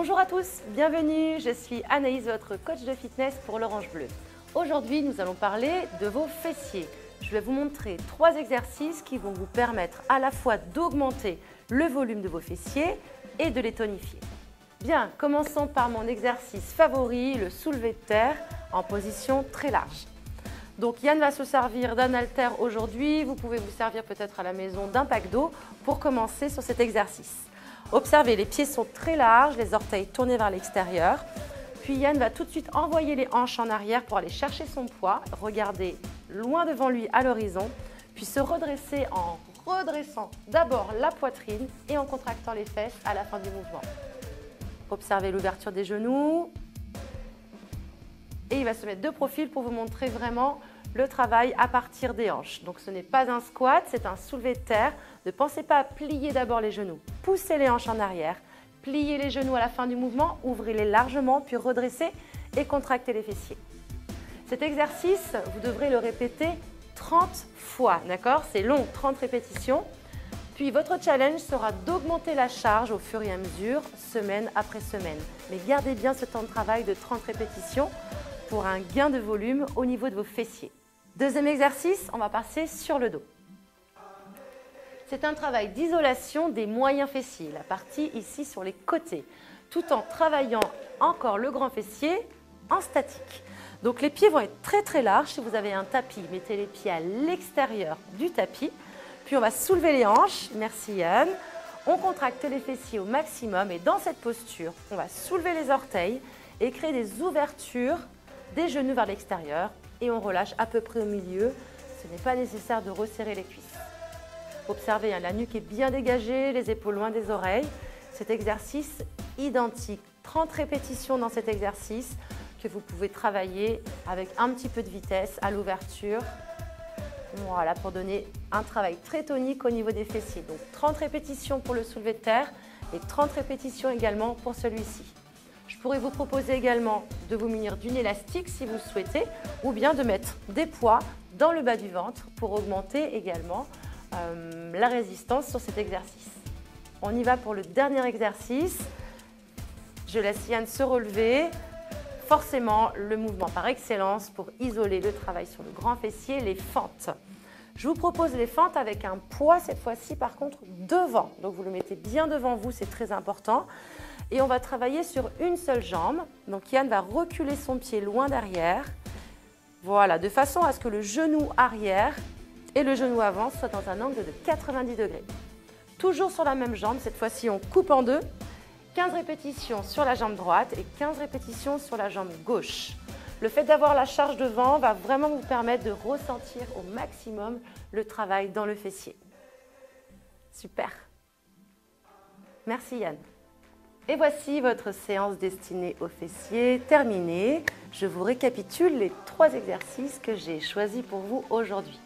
Bonjour à tous, bienvenue, je suis Anaïs, votre coach de fitness pour l'Orange Bleu. Aujourd'hui, nous allons parler de vos fessiers. Je vais vous montrer 3 exercices qui vont vous permettre à la fois d'augmenter le volume de vos fessiers et de les tonifier. Bien, commençons par mon exercice favori, le soulevé de terre en position très large. Donc Yann va se servir d'un haltère aujourd'hui, vous pouvez vous servir peut-être à la maison d'un pack d'eau pour commencer sur cet exercice. Observez, les pieds sont très larges, les orteils tournés vers l'extérieur. Puis Yann va tout de suite envoyer les hanches en arrière pour aller chercher son poids, regarder loin devant lui à l'horizon, puis se redresser en redressant d'abord la poitrine et en contractant les fesses à la fin du mouvement. Observez l'ouverture des genoux. Et il va se mettre de profil pour vous montrer vraiment le travail à partir des hanches. Donc ce n'est pas un squat, c'est un soulevé de terre. Ne pensez pas à plier d'abord les genoux. Poussez les hanches en arrière, pliez les genoux à la fin du mouvement, ouvrez-les largement, puis redressez et contractez les fessiers. Cet exercice, vous devrez le répéter 30 fois, d'accord? C'est long, 30 répétitions. Puis votre challenge sera d'augmenter la charge au fur et à mesure, semaine après semaine. Mais gardez bien ce temps de travail de 30 répétitions pour un gain de volume au niveau de vos fessiers. Deuxième exercice, on va passer sur le dos. C'est un travail d'isolation des moyens fessiers, la partie ici sur les côtés, tout en travaillant encore le grand fessier en statique. Donc les pieds vont être très larges. Si vous avez un tapis, mettez les pieds à l'extérieur du tapis. Puis on va soulever les hanches, merci Yann. On contracte les fessiers au maximum et dans cette posture, on va soulever les orteils et créer des ouvertures des genoux vers l'extérieur et on relâche à peu près au milieu. Ce n'est pas nécessaire de resserrer les cuisses. Observez, la nuque est bien dégagée, les épaules loin des oreilles. Cet exercice identique, 30 répétitions dans cet exercice que vous pouvez travailler avec un petit peu de vitesse à l'ouverture. Voilà, pour donner un travail très tonique au niveau des fessiers. Donc 30 répétitions pour le soulevé de terre et 30 répétitions également pour celui-ci. Je pourrais vous proposer également de vous munir d'une élastique si vous le souhaitez ou bien de mettre des poids dans le bas du ventre pour augmenter également la résistance sur cet exercice. On y va pour le dernier exercice. Je laisse Yann se relever. Forcément, le mouvement par excellence pour isoler le travail sur le grand fessier, les fentes. Je vous propose les fentes avec un poids cette fois-ci par contre devant. Donc vous le mettez bien devant vous, c'est très important. Et on va travailler sur une seule jambe. Donc Yann va reculer son pied loin derrière. Voilà, de façon à ce que le genou arrière et le genou avant soient dans un angle de 90 degrés. Toujours sur la même jambe, cette fois-ci on coupe en deux. 15 répétitions sur la jambe droite et 15 répétitions sur la jambe gauche. Le fait d'avoir la charge devant va vraiment vous permettre de ressentir au maximum le travail dans le fessier. Super. Merci Yann. Et voici votre séance destinée aux fessiers terminée. Je vous récapitule les 3 exercices que j'ai choisis pour vous aujourd'hui.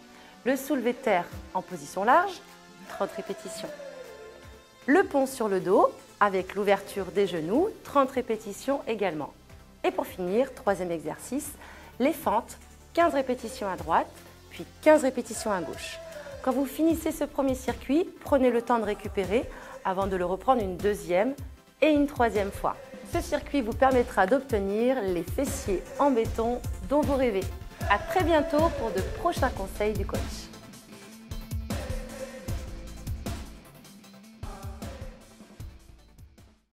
Le soulevé de terre en position large, 30 répétitions. Le pont sur le dos avec l'ouverture des genoux, 30 répétitions également. Et pour finir, 3e exercice, les fentes, 15 répétitions à droite, puis 15 répétitions à gauche. Quand vous finissez ce premier circuit, prenez le temps de récupérer avant de le reprendre une 2e et une 3e fois. Ce circuit vous permettra d'obtenir les fessiers en béton dont vous rêvez. À très bientôt pour de prochains conseils du coach.